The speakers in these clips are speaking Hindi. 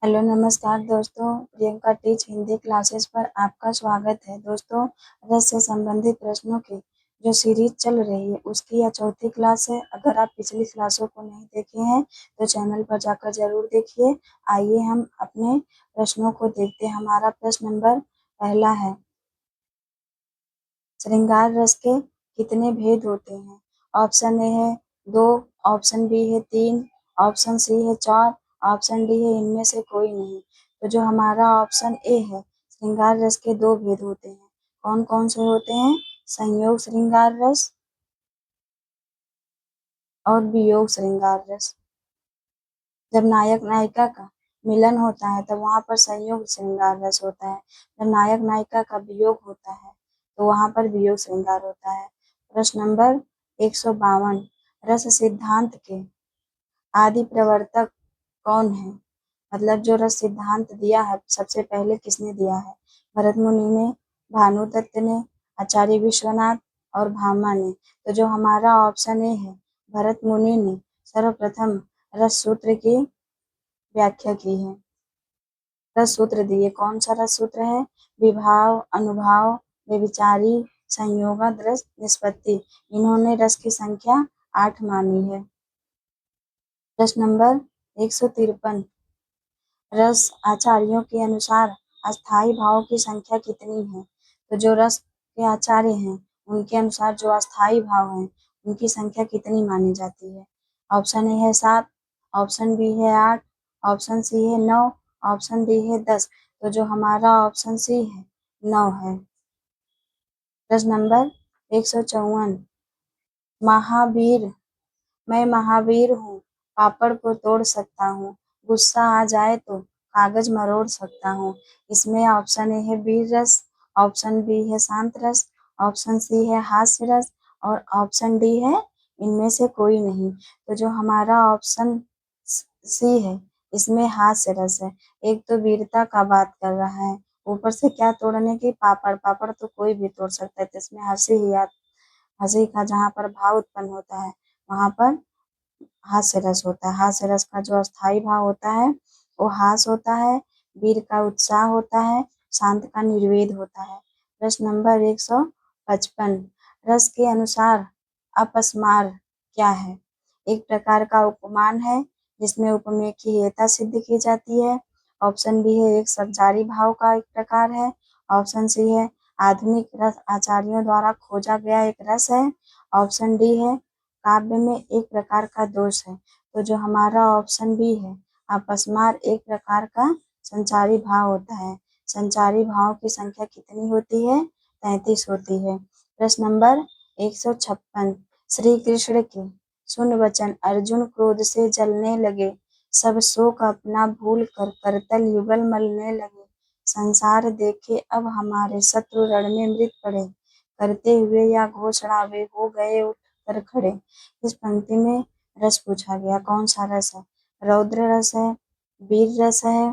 हेलो नमस्कार दोस्तों, प्रियंका टीच हिंदी क्लासेस पर आपका स्वागत है। दोस्तों, रस से संबंधित प्रश्नों की जो सीरीज चल रही है उसकी यह चौथी क्लास है। अगर आप पिछली क्लासों को नहीं देखे हैं तो चैनल पर जाकर जरूर देखिए। आइए हम अपने प्रश्नों को देखते हैं। हमारा प्रश्न नंबर पहला है, श्रृंगार रस के कितने भेद होते हैं? ऑप्शन ए है 2, ऑप्शन बी है 3, ऑप्शन सी है 4, ऑप्शन डी है इनमें से कोई नहीं। तो जो हमारा ऑप्शन ए है, श्रृंगार रस के 2 भेद होते हैं। कौन कौन से होते हैं? संयोग श्रृंगार रस और वियोग श्रृंगार रस। जब नायक नायिका का मिलन होता है तब वहां पर संयोग श्रृंगार रस होता है। जब नायक नायिका का वियोग होता है तो वहां पर वियोग श्रृंगार होता है। प्रश्न नंबर 152, रस सिद्धांत के आदि प्रवर्तक कौन है? मतलब जो रस सिद्धांत दिया है सबसे पहले किसने दिया है? भरत मुनि ने, भानुदत्त ने, आचार्य विश्वनाथ और भामा ने। तो जो हमारा ऑप्शन ए है, भरत मुनि ने सर्वप्रथम रस सूत्र की व्याख्या की है। रस सूत्र दिए, कौन सा रस सूत्र है? विभाव, अनुभाव, व्यभिचारी, संयोगद रस, निष्पत्ति। इन्होंने रस की संख्या 8 मानी है। प्रश्न नंबर 153, रस आचार्यों के अनुसार अस्थाई भाव की संख्या कितनी है? तो जो रस के आचार्य हैं उनके अनुसार जो अस्थाई भाव हैं उनकी संख्या कितनी मानी जाती है? ऑप्शन ए है 7, ऑप्शन बी है 8, ऑप्शन सी है 9, ऑप्शन डी है 10। तो जो हमारा ऑप्शन सी है 9 है। प्रश्न नंबर 154, महावीर, मैं महावीर हूँ, पापड़ को तोड़ सकता हूँ, गुस्सा आ जाए तो कागज मरोड़ सकता हूँ। इसमें ऑप्शन ए है वीर रस, ऑप्शन बी है शांत रस, ऑप्शन सी है हास्य रस और ऑप्शन डी है इनमें से कोई नहीं। तो जो हमारा ऑप्शन सी है, इसमें हास्य रस है। एक तो वीरता का बात कर रहा है, ऊपर से क्या तोड़ने की? पापड़। पापड़ तो कोई भी तोड़ सकता है, तो इसमें हंसी ही हंसी का जहाँ पर भाव उत्पन्न होता है वहां पर हास्य रस होता है। हास्य रस का जो अस्थाई भाव होता है वो हास होता है, वीर का उत्साह होता है, शांत का निर्वेद होता है। प्रश्न नंबर 155, रस के अनुसार अपस्मार क्या है? एक प्रकार का उपमान है जिसमें उपमेय की हेयता सिद्ध की जाती है। ऑप्शन बी है एक संचारी भाव का एक प्रकार है। ऑप्शन सी है आधुनिक रस आचार्यों द्वारा खोजा गया एक रस है। ऑप्शन डी है काव्य में एक प्रकार का दोष है। तो जो हमारा ऑप्शन बी है, अपस्मार एक प्रकार का संचारी भाव होता है। संचारी भाव की संख्या कितनी होती है? 33 होती है। प्रश्न नंबर 156, श्री कृष्ण के सुन वचन अर्जुन क्रोध से जलने लगे, सब शोक अपना भूल कर करतल युगल मलने लगे, संसार देखे अब हमारे शत्रु रण में मृत पड़े, करते हुए या घोषणा वे हो गए कर खड़े। इस पंक्ति में रस पूछा गया, कौन सा रस है? रौद्र रस है, वीर रस है,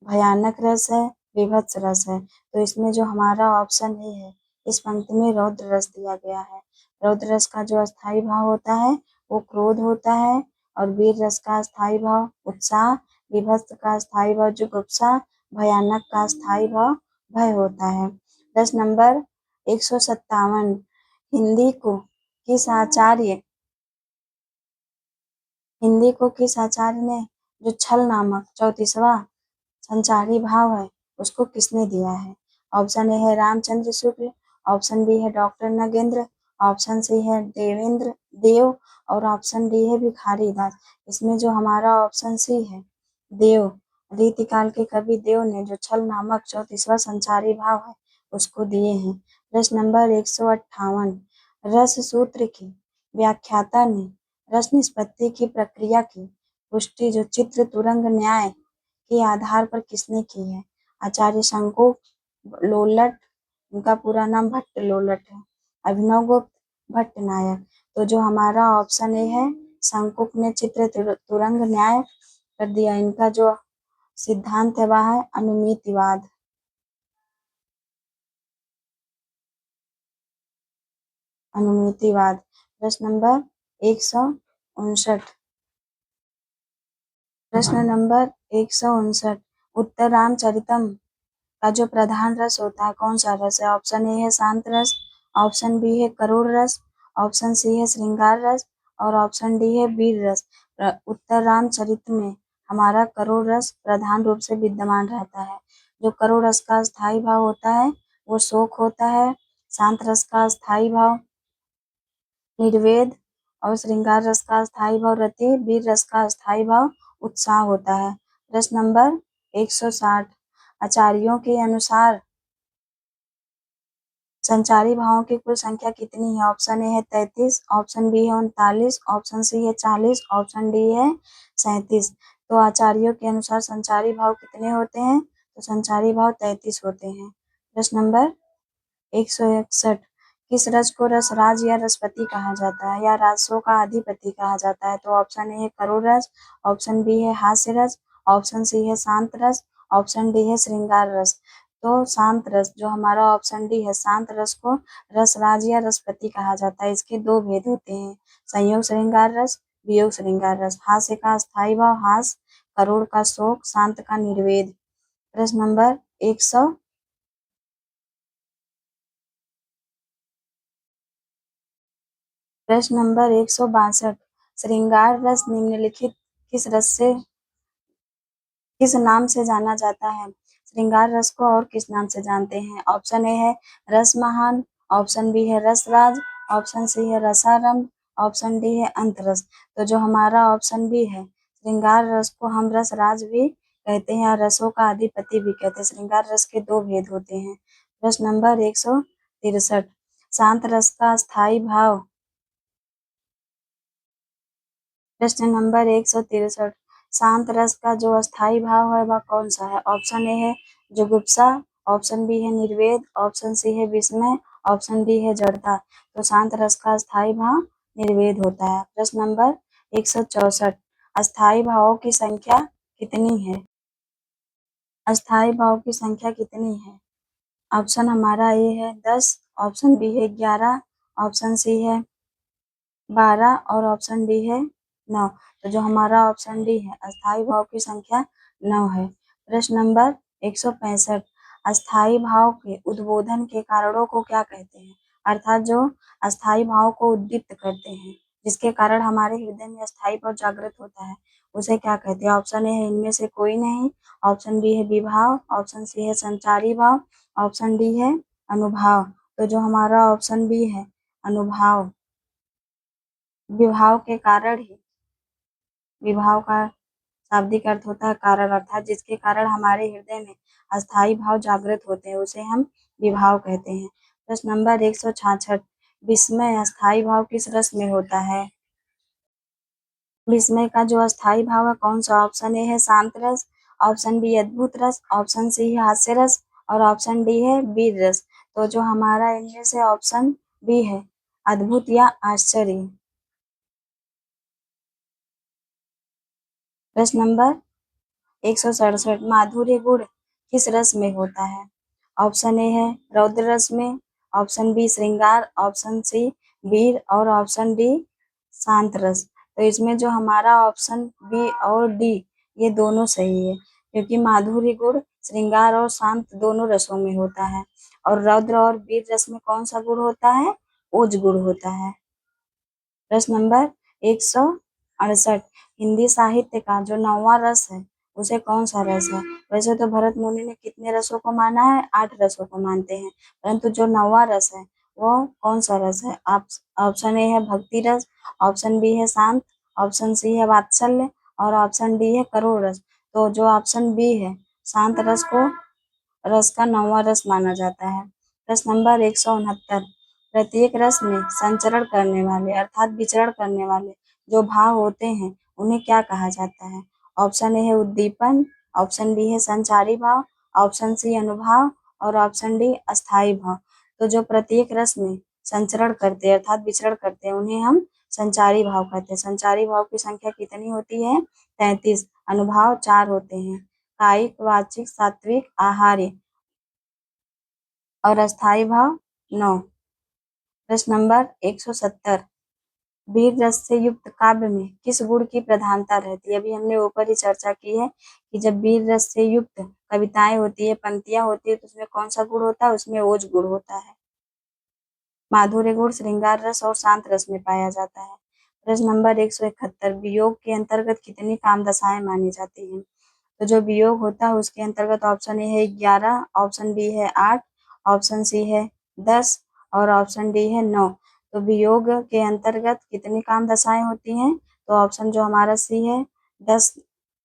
भयानक रस है, विभत्स रस है। तो इसमें जो हमारा ऑप्शन ए है, इस पंक्ति में रौद्र रस दिया गया है। रौद्र रस का जो अस्थाई भाव होता है वो क्रोध होता है और वीर रस का अस्थाई भाव उत्साह, विभत्स का अस्थाई भाव जुगुप्सा, भयानक का अस्थाई भाव भय होता है। प्रश्न नंबर 157, हिंदी को किस आचार्य हिंदी को किस आचार्य ने जो छल नामक 34वां संचारी भाव है उसको किसने दिया है? ऑप्शन ए है रामचंद्र शुक्ल, ऑप्शन बी है डॉक्टर नगेंद्र, ऑप्शन सी है देवेंद्र देव और ऑप्शन डी है भिखारी दास। इसमें जो हमारा ऑप्शन सी है देव, रीतिकाल के कवि देव ने जो छल नामक 34वां संचारी भाव है उसको दिए हैं। प्रश्न नंबर 158, रस सूत्र की व्याख्याता ने रस निष्पत्ति की प्रक्रिया की पुष्टि जो चित्र तुरंग न्याय के आधार पर किसने की है? आचार्य शंकु लोलट, उनका पूरा नाम भट्ट लोलट है, अभिनव गुप्त, भट्टनायक। तो जो हमारा ऑप्शन ए है, शंकुक ने चित्र तुरंग न्याय कर दिया। इनका जो सिद्धांत है वह है अनुमितिवाद। अनुमितिवाद। प्रश्न नंबर 159, प्रश्न नंबर 159 उत्तर रामचरितम का जो प्रधान रस होता है कौन सा रस है? ऑप्शन ए है शांत रस, ऑप्शन बी है करुण रस, ऑप्शन सी है श्रृंगार रस और ऑप्शन डी है वीर रस। उत्तर रामचरित में हमारा करुण रस प्रधान रूप से विद्यमान रहता है। जो करुण रस का स्थायी भाव होता है वो शोक होता है, शांत रस का स्थायी भाव निर्वेद और श्रृंगार रस का स्थायी भाव रति, वीर रस का स्थायी भाव उत्साह होता है। प्रश्न नंबर 160 आचार्यों के अनुसार संचारी भावों की कुल संख्या कितनी है? ऑप्शन ए है 33, ऑप्शन बी है 39, ऑप्शन सी है 40, ऑप्शन डी है 37। तो आचार्यों के अनुसार संचारी भाव कितने होते हैं? तो संचारी भाव 33 होते हैं। प्रश्न नंबर 161 किस रस को रसराज या रसपति कहा जाता है या राजसों का अधिपति कहा जाता है? तो ऑप्शन ए है करुण रस, ऑप्शन बी है हास्य रस, ऑप्शन सी है शांत रस, ऑप्शन डी है श्रृंगार रस। तो शांत रस जो हमारा ऑप्शन डी है शांत रस को रसराज या रसपति कहा जाता है। इसके दो भेद होते हैं, संयोग श्रृंगार रस, वियोग श्रृंगार रस। हास्य का स्थायी भाव हास्य, करुण का शोक, शांत का निर्वेद। प्रश्न नंबर 100 प्रश्न नंबर 162 श्रृंगार रस निम्नलिखित किस रस से किस नाम से जाना जाता है? श्रृंगार रस को और किस नाम से जानते हैं? ऑप्शन ए है रस महान, ऑप्शन बी है रसराज, ऑप्शन सी है रसारंभ, ऑप्शन डी है अंतरस। तो जो हमारा ऑप्शन बी है श्रृंगार रस को हम रसराज भी कहते हैं और रसों का अधिपति भी कहते हैं। श्रृंगार रस के दो भेद होते हैं। प्रश्न नंबर 163 शांत रस का स्थायी भाव प्रश्न नंबर 163 शांत रस का जो अस्थाई भाव है वह कौन सा है? ऑप्शन ए है जुगुप्सा, ऑप्शन बी है निर्वेद, ऑप्शन सी है विस्मय, ऑप्शन डी है जड़ता। तो शांत रस का अस्थाई भाव निर्वेद होता है। प्रश्न नंबर 164 अस्थाई भावों की संख्या कितनी है? अस्थाई भाव की संख्या कितनी है? ऑप्शन हमारा ए है 10, ऑप्शन बी है 11, ऑप्शन सी है 12 और ऑप्शन डी है 9। तो जो हमारा ऑप्शन डी है अस्थाई भाव की संख्या 9 है। प्रश्न नंबर 165 अस्थाई भाव के उद्बोधन के कारणों को क्या कहते हैं? अर्थात जो अस्थाई भाव को उद्दीप्त करते हैं जिसके कारण हमारे हृदय में अस्थाई भाव जागृत होता है उसे क्या कहते हैं? ऑप्शन ए है इनमें से कोई नहीं, ऑप्शन बी है विभाव, ऑप्शन सी है संचारी भाव, ऑप्शन डी है अनुभाव। तो जो हमारा ऑप्शन बी है अनुभाव विभाव के कारण ही विभाव का शाब्दिक अर्थ होता है कारण अर्थात जिसके कारण हमारे हृदय में अस्थाई भाव जागृत होते हैं उसे हम विभाव कहते हैं। प्रश्न नंबर 166 विस्मय अस्थाई भाव किस रस में होता है? विस्मय का जो अस्थाई भाव है कौन सा? ऑप्शन ए है शांत रस, ऑप्शन बी अद्भुत रस, ऑप्शन सी है हास्य रस और ऑप्शन डी है वीर रस। तो जो हमारा इनमें से ऑप्शन बी है अद्भुत या आश्चर्य। प्रश्न नंबर 167 माधुर्य गुण किस रस में होता है? ऑप्शन ए है रौद्र रस में, ऑप्शन बी श्रृंगार, ऑप्शन सी वीर और ऑप्शन डी शांत रस। तो इसमें जो हमारा ऑप्शन बी और डी ये दोनों सही है क्योंकि माधुर्य गुण श्रृंगार और शांत दोनों रसों में होता है और रौद्र और वीर रस में कौन सा गुण होता है? ओज गुण होता है। प्रश्न नंबर 168 हिंदी साहित्य का जो 9वां रस है उसे कौन सा रस है? वैसे तो भरत मुनि ने कितने रसों को माना है? 8 रसों को मानते हैं, परंतु जो 9वां रस है वो कौन सा रस है? ऑप्शन ए है भक्ति रस, ऑप्शन बी है शांत, ऑप्शन सी है वात्सल्य और ऑप्शन डी है करुण रस। तो जो ऑप्शन बी है शांत रस को रस का 9वां रस माना जाता है। प्रश्न नंबर 169 प्रत्येक रस में संचरण करने वाले अर्थात विचरण करने वाले जो भाव होते हैं उन्हें क्या कहा जाता है? ऑप्शन ए है उद्दीपन, ऑप्शन बी है संचारी भाव, ऑप्शन सी अनुभाव और ऑप्शन डी अस्थाई भाव। तो जो प्रत्येक रस में संचरण करते हैं अर्थात विचरण करते हैं उन्हें हम संचारी भाव कहते हैं। संचारी भाव की संख्या कितनी होती है? 33। अनुभाव 4 होते हैं, कायिक, वाचिक, सात्विक, आहार्य और अस्थाई भाव 9। प्रश्न नंबर 170 वीर रस से युक्त काव्य में किस गुण की प्रधानता रहती है? अभी हमने ऊपर ही चर्चा की है कि जब वीर रस से युक्त कविताएं होती है, पंक्तियां होती है, तो उसमें कौन सा गुण होता है? उसमें ओज गुण होता है। माधुर्य गुण श्रृंगार रस और शांत रस में पाया जाता है। प्रश्न नंबर 171, वियोग के अंतर्गत कितनी काम दशाएं मानी जाती हैं? तो जो वियोग होता है उसके अंतर्गत ऑप्शन ए है 11, ऑप्शन बी है 8, ऑप्शन सी है 10 और ऑप्शन डी है 9। तो वियोग के अंतर्गत कितनी काम दशाएं होती हैं? तो ऑप्शन जो हमारा सी है 10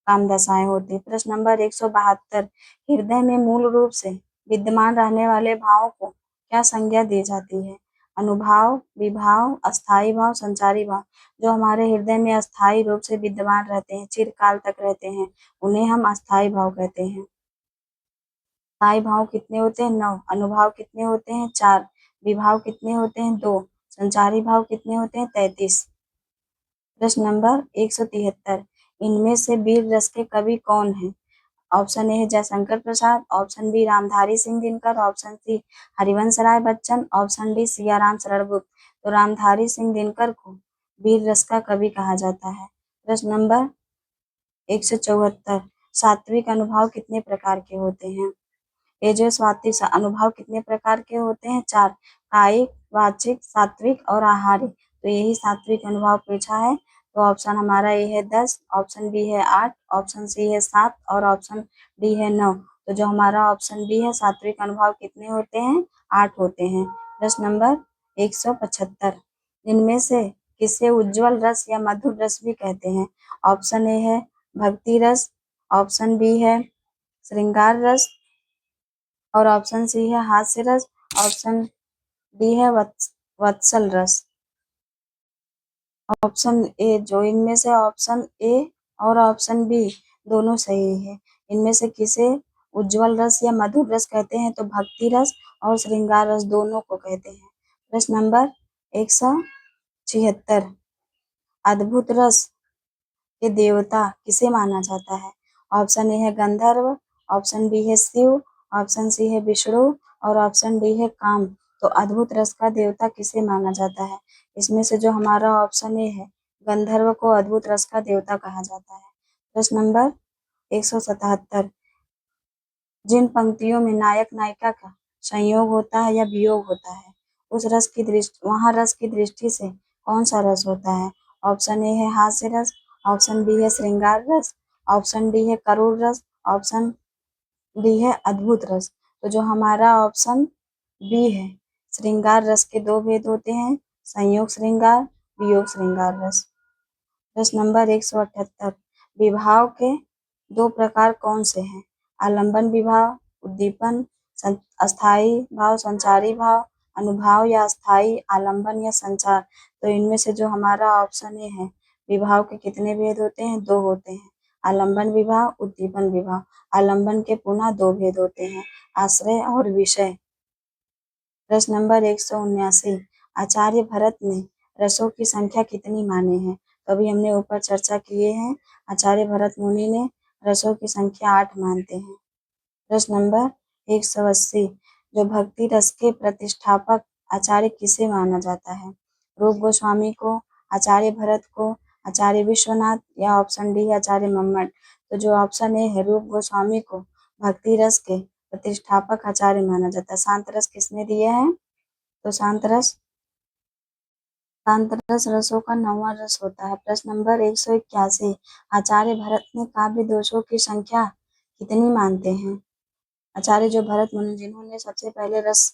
काम दशाएं होती है। प्रश्न नंबर 172, हृदय में मूल रूप से विद्यमान रहने वाले भावों को क्या संज्ञा दी जाती है? अनुभाव, विभाव, अस्थाई भाव, संचारी भाव। जो हमारे हृदय में अस्थाई रूप से विद्यमान रहते हैं, चिरकाल तक रहते हैं, उन्हें हम अस्थाई भाव कहते हैं। स्थायी भाव कितने होते हैं? 9। अनुभाव कितने होते हैं? 4। विभाव कितने होते हैं? 2। संचारी भाव कितने होते हैं? 33। प्रश्न नंबर 173, इनमें से वीर रस के कवि कौन हैं? ऑप्शन ए है Jaishankar Prasad, option B Ramdhari Singh Dinkar, option C Harivansh Rai Bachchan, option D Siyaram Sharan Gupt. तो रामधारी सिंह दिनकर को वीर रस का कवि कहा जाता है। प्रश्न नंबर 174, सात्विक अनुभाव कितने प्रकार के होते हैं? ये जो सात्विक अनुभव कितने प्रकार के होते हैं? 4। कायिक, वाचिक, सात्विक और आहारी। तो यही सात्विक अनुभव पूछा है। तो ऑप्शन हमारा ए है 10, ऑप्शन बी है 8, ऑप्शन सी है 7 और ऑप्शन डी है 9। तो जो हमारा ऑप्शन बी है सात्विक अनुभव कितने होते हैं? 8 होते हैं। प्रश्न नंबर 175, इनमें से किसे उज्ज्वल रस या मधुर रस भी कहते हैं? ऑप्शन ए है भक्ति रस, ऑप्शन बी है श्रृंगार रस और ऑप्शन सी है हास्य रस, ऑप्शन डी है वत्सल रस। ऑप्शन ए, जो इनमें से ऑप्शन ए और ऑप्शन बी दोनों सही है। इनमें से किसे उज्ज्वल रस या मधुर रस कहते हैं? तो भक्ति रस और श्रृंगार रस दोनों को कहते हैं। प्रश्न नंबर 176, अद्भुत रस के देवता किसे माना जाता है? ऑप्शन ए है गंधर्व, ऑप्शन बी है शिव, ऑप्शन सी है विष्णु और ऑप्शन डी है काम। तो अद्भुत रस का देवता किसे माना जाता है? इसमें से जो हमारा ऑप्शन ए है गंधर्व को अद्भुत रस का देवता कहा जाता है। प्रश्न नंबर 177, जिन पंक्तियों में नायक नायिका का संयोग होता है या वियोग होता है, उस रस की दृष्टि वहाँ रस की दृष्टि से कौन सा रस होता है? ऑप्शन ए है हास्य रस, ऑप्शन बी है श्रृंगार रस, ऑप्शन डी है करुण रस, ऑप्शन डी है अद्भुत रस। तो जो हमारा ऑप्शन बी है श्रृंगार रस के दो भेद होते हैं, संयोग श्रृंगार, वियोग श्रृंगार रस। प्रश्न नंबर 178, विभाव के दो प्रकार कौन से हैं? आलंबन विभाव, उद्दीपन, अस्थाई भाव, संचारी भाव, अनुभाव या अस्थाई आलंबन या संचार। तो इनमें से जो हमारा ऑप्शन ए है विभाव के कितने भेद होते हैं? 2 होते हैं, आलंबन विभाव, उद्दीपन विभाव। आलंबन के पुनः 2 भेद होते हैं, आश्रय और विषय। प्रश्न नंबर 179, आचार्य भरत ने रसों की संख्या कितनी माने हैं? तो अभी हमने ऊपर चर्चा किए हैं, आचार्य भरत मुनि ने रसों की संख्या 8 मानते हैं। प्रश्न नंबर 180, जो भक्ति रस के प्रतिष्ठापक आचार्य किसे माना जाता है? रूप गोस्वामी को, आचार्य भरत को, आचार्य विश्वनाथ या ऑप्शन डी आचार्य मम्मट। तो जो ऑप्शन ए है रूप गोस्वामी को भक्ति रस के प्रतिष्ठापक आचार्य माना जाता है। शांत रस किसने दिए हैं? तो शांत रस रसों का 9वां रस होता है। प्रश्न नंबर 181, आचार्य भरत ने काव्य दोषों की संख्या कितनी मानते हैं? आचार्य जो भरत मुनि जिन्होंने सबसे पहले रस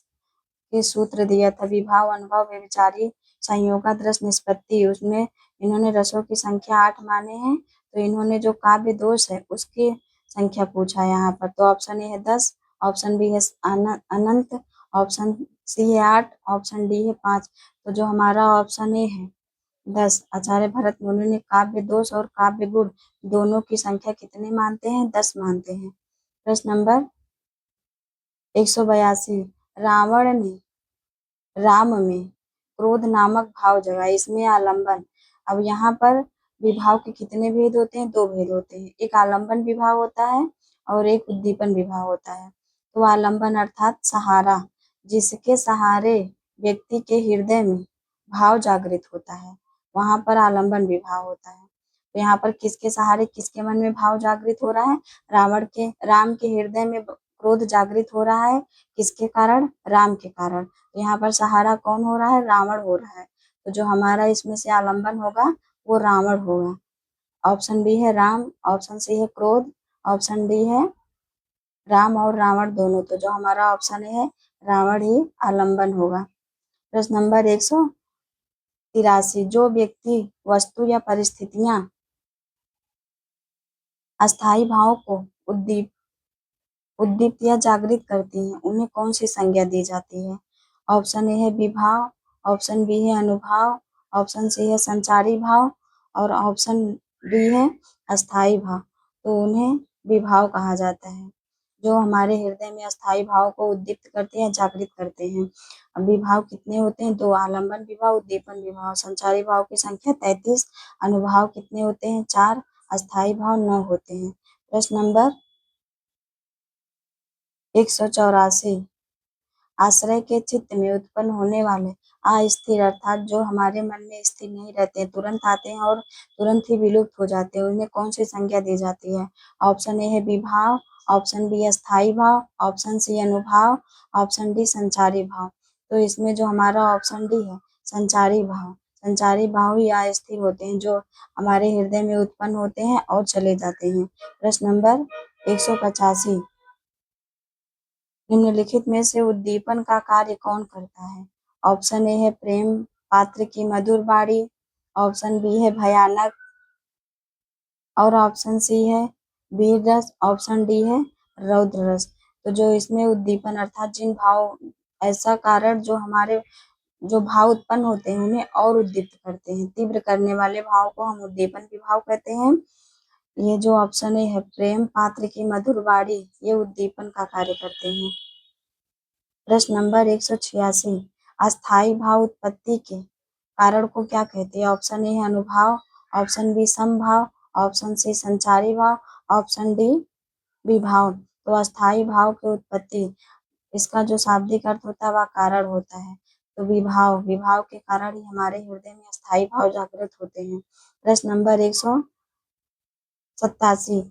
के सूत्र दिया था, विभाव, अनुभव, व्यभिचारी, संयोगात रस निष्पत्ति, उसमें इन्होंने रसों की संख्या 8 माने हैं। तो इन्होंने जो काव्य दोष है उसकी संख्या पूछा है यहाँ पर। तो ऑप्शन ए है 10, ऑप्शन बी है अनंत, ऑप्शन सी है 8, ऑप्शन डी है 5। तो जो हमारा ऑप्शन ए है 10, आचार्य भरत मुनि ने काव्य दोष और काव्य गुण दोनों की संख्या कितने मानते हैं? 10 मानते हैं। प्रश्न नंबर 182, रावण ने राम में क्रोध नामक भाव जगा, इसमें आलंबन। अब यहाँ पर विभाव के कितने भेद होते हैं? 2 भेद होते हैं, एक आलंबन विभाव होता है और एक उद्दीपन विभाव होता है। तो आलंबन अर्थात सहारा, जिसके सहारे व्यक्ति के हृदय में भाव जागृत होता है, वहां पर आलम्बन विभाव होता है। तो यहाँ पर किसके सहारे किसके मन में भाव जागृत हो रहा है? राम के हृदय में क्रोध जागृत हो रहा है। किसके कारण? राम के कारण। तो यहाँ पर सहारा कौन हो रहा है? रावण हो रहा है। तो जो हमारा इसमें से आलम्बन होगा वो रावण होगा। ऑप्शन बी है राम, ऑप्शन सी है क्रोध, ऑप्शन डी है राम और रावण दोनों। तो जो हमारा ऑप्शन है रावण ही आलम्बन होगा। प्रश्न नंबर 183, जो व्यक्ति, वस्तु या परिस्थितियां अस्थायी भाव को उद्दीप्त या जागृत करती हैं, उन्हें कौन सी संज्ञा दी जाती है? ऑप्शन ए है विभाव, ऑप्शन बी है अनुभाव, ऑप्शन सी है संचारी भाव और ऑप्शन डी है अस्थायी भाव। तो उन्हें विभाव कहा जाता है, जो हमारे हृदय में अस्थायी भाव को उद्दीप्त करते हैं, जागृत करते हैं। अब विभाव कितने होते हैं? 2, आलम्बन विभाव, उद्दीपन विभाव। संचारी भाव की संख्या 33, अनुभाव कितने होते हैं? 4, अस्थायी भाव 9 होते हैं। प्रश्न नंबर 184, आश्रय के चित्त में उत्पन्न होने वाले अस्थिर अर्थात जो हमारे मन में स्थिर नहीं रहते, तुरंत आते हैं और तुरंत ही विलुप्त हो जाते हैं, उन्हें कौन सी संज्ञा दी जाती है? ऑप्शन ए है विभाव, ऑप्शन बी अस्थायी भाव, ऑप्शन सी अनुभाव, ऑप्शन डी संचारी भाव। तो इसमें जो हमारा ऑप्शन डी है संचारी भाव, संचारी भाव ही अस्थिर होते हैं, जो हमारे हृदय में उत्पन्न होते हैं और चले जाते हैं। प्रश्न नंबर 185, निम्नलिखित में से उद्दीपन का कार्य कौन करता है? ऑप्शन ए है प्रेम पात्र की मधुर बाणी, ऑप्शन बी है भयानक और ऑप्शन सी है वीर रस, ऑप्शन डी है रौद्र रस। तो जो इसमें उद्दीपन अर्थात जिन भाव, ऐसा कारण जो हमारे जो भाव उत्पन्न होते हैं उन्हें और उद्दीप्त करते हैं, तीव्र करने वाले भाव को हम उद्दीपन के भाव कहते हैं। ये जो ऑप्शन ए है प्रेम पात्र की मधुर बाणी, ये उद्दीपन का कार्य करते हैं। प्रश्न नंबर 186, अस्थायी भाव उत्पत्ति के कारण को क्या कहते हैं? ऑप्शन ए है अनुभाव, ऑप्शन बी समभाव, ऑप्शन सी संचारी भाव, ऑप्शन डी विभाव। तो अस्थायी भाव की उत्पत्ति, इसका जो शाब्दिक अर्थ होता है वह कारण होता है। तो विभाव, विभाव के कारण ही हमारे हृदय में अस्थायी भाव जागृत होते हैं। प्रश्न नंबर 187,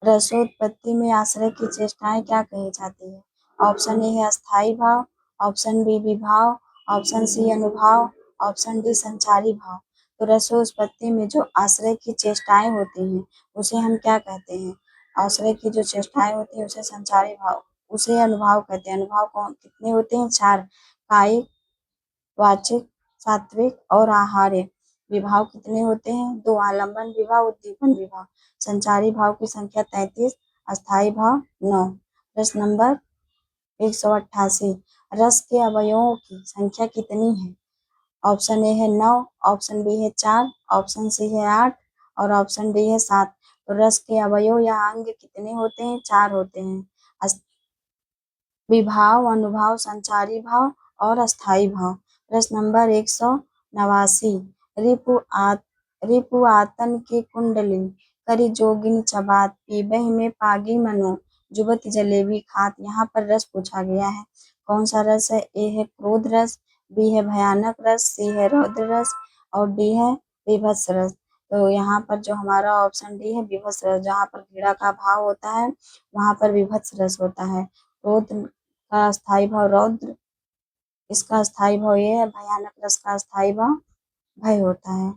रसोत्पत्ति में आश्रय की चेष्टाएं क्या कही जाती है? ऑप्शन ए है अस्थायी भाव, ऑप्शन बी विभाव, ऑप्शन सी अनुभाव, ऑप्शन डी संचारी भाव। तो रसोत्पत्ति में जो आश्रय की चेष्टाएं होती हैं उसे हम क्या कहते हैं? आश्रय की जो चेष्टाएं होती हैं उसे संचारी भाव, उसे अनुभाव कहते हैं। अनुभाव कौन कितने होते हैं? 4, कायिक, वाचिक, सात्विक और आहार्य। विभाव कितने होते हैं? 2, आलम्बन विभाव, उद्दीपन विभाव। संचारी भाव की संख्या 33, अस्थायी भाव 9। प्रश्न नंबर 188, रस के अवयवों की संख्या कितनी है? ऑप्शन ए है 9, ऑप्शन बी है 4, ऑप्शन सी है 8 और ऑप्शन डी है 7। तो रस के अवयव या अंग कितने होते हैं? 4 होते हैं, विभाव, अनुभाव, संचारी भाव और अस्थायी भाव। प्रश्न नंबर 189, रिपु आतन की कुंडली करी जोगिनी चबात पीबह में पागी मनो जुबत जलेबी खात। यहाँ पर रस पूछा गया है, कौन सा रस है? ए है क्रोध रस, बी है भयानक रस, सी है रौद्र रस और डी है विभत्स रस। तो यहाँ पर जो हमारा ऑप्शन डी है विभत्स रस, जहाँ पर घृणा का भाव होता है वहां पर विभत्स रस होता है। क्रोध का अस्थायी भाव रौद्र, इसका अस्थायी भाव ये है, भयानक रस का अस्थायी भाव भय होता है।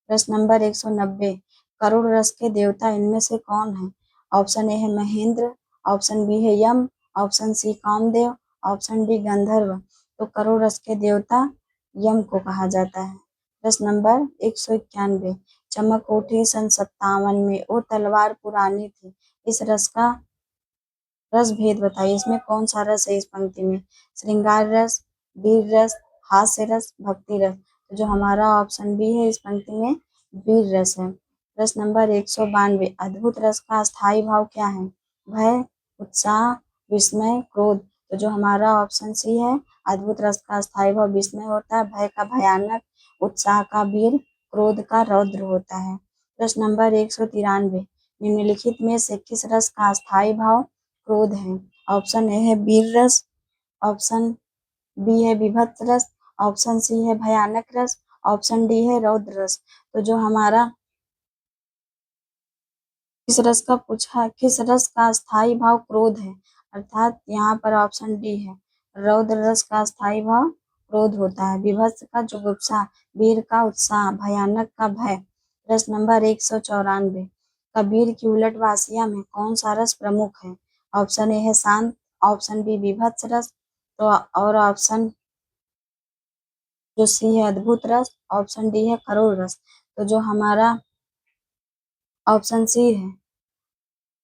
प्रश्न नंबर 190, करुण रस के देवता इनमें से कौन है? ऑप्शन ए है महेंद्र, ऑप्शन बी है Yam, option C Kamdev, option D Gandharva. तो करुण रस के देवता यम को कहा जाता है। प्रश्न नंबर 191, चमक उठी सन 57 में वो तलवार पुरानी थी, इस रस का रस भेद बताइए। इसमें कौन सा रस है इस पंक्ति में? श्रृंगार रस, वीर रस, हास्य रस, भक्ति रस। तो जो हमारा ऑप्शन बी है इस पंक्ति में वीर रस है। प्रश्न नंबर 192, अद्भुत रस का स्थायी भाव क्या है? भय, उत्साह, विस्मय, क्रोध। तो जो हमारा ऑप्शन सी है, अद्भुत रस का स्थायी भाव विस्मय होता है, भय का भयानक, उत्साह का वीर, क्रोध का रौद्र होता है। प्रश्न नंबर 193, निम्नलिखित में से किस रस का स्थायी भाव क्रोध है? ऑप्शन ए है वीर रस, ऑप्शन बी है विभत्स रस, ऑप्शन सी है भयानक रस, ऑप्शन डी है रौद्र रस। तो जो हमारा किस रस का पूछा है, किस रस का स्थायी भाव क्रोध है, अर्थात यहाँ पर ऑप्शन डी है, रौद्र रस का स्थायी भाव क्रोध होता है। विभत्स का जुगुप्सा, वीर का उत्साह, भयानक का भय। प्रश्न नंबर 194, कबीर की उलट वासिया में कौन सा रस प्रमुख है? ऑप्शन ए है शांत, ऑप्शन बी विभत्स रस, तो और ऑप्शन जो सी है अद्भुत रस, ऑप्शन डी है करुण रस। तो जो हमारा ऑप्शन सी है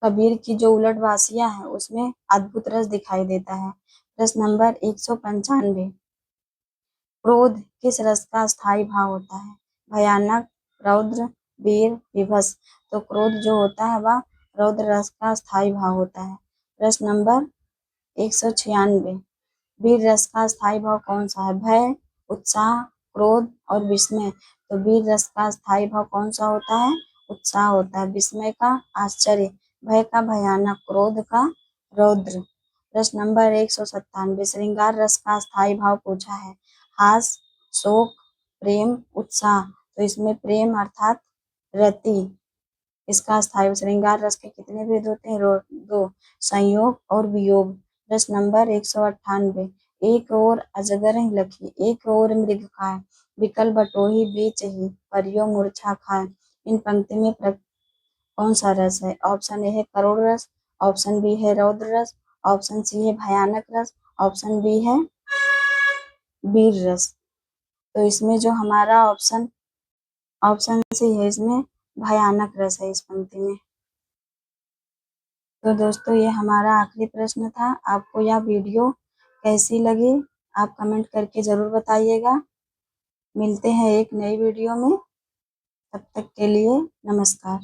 कबीर की जो उलट वासियां है उसमें अद्भुत रस दिखाई देता है। प्रश्न नंबर 195, क्रोध किस रस का स्थायी भाव होता है? भयानक, रौद्र, वीर, विभत्स। तो क्रोध जो होता है वह रौद्र रस का स्थायी भाव होता है। प्रश्न नंबर 196, वीर रस का स्थायी भाव कौन सा है? भय, उत्साह, क्रोध और विस्मय। तो वीर रस का स्थायी भाव कौन सा होता है? उत्साह होता है। विस्मय का आश्चर्य, भय का भयानक, क्रोध का रौद्र। प्रश्न नंबर 197, श्रृंगार रस का स्थायी भाव पूछा है। हास, शोक, प्रेम, उत्साह। तो इसमें प्रेम अर्थात रति, इसका स्थायी। श्रृंगार रस के कितने भेद होते हैं? दो, संयोग और वियोग। प्रश्न नंबर 198, एक ओर अजगर ही लखी, एक ओर मृग खाए, बिकल बटोही बीच ही, परियो मूर्छा खाए। इन पंक्ति में कौन सा रस है? ऑप्शन ए है करुण रस, ऑप्शन बी है रौद्र रस, ऑप्शन सी है भयानक रस, ऑप्शन डी है वीर रस। तो इसमें जो हमारा ऑप्शन ऑप्शन सी है, इसमें भयानक रस है इस पंक्ति में। तो दोस्तों ये हमारा आखिरी प्रश्न था। आपको यह वीडियो कैसी लगी आप कमेंट करके जरूर बताइएगा। मिलते हैं एक नई वीडियो में, तब तक के लिए नमस्कार।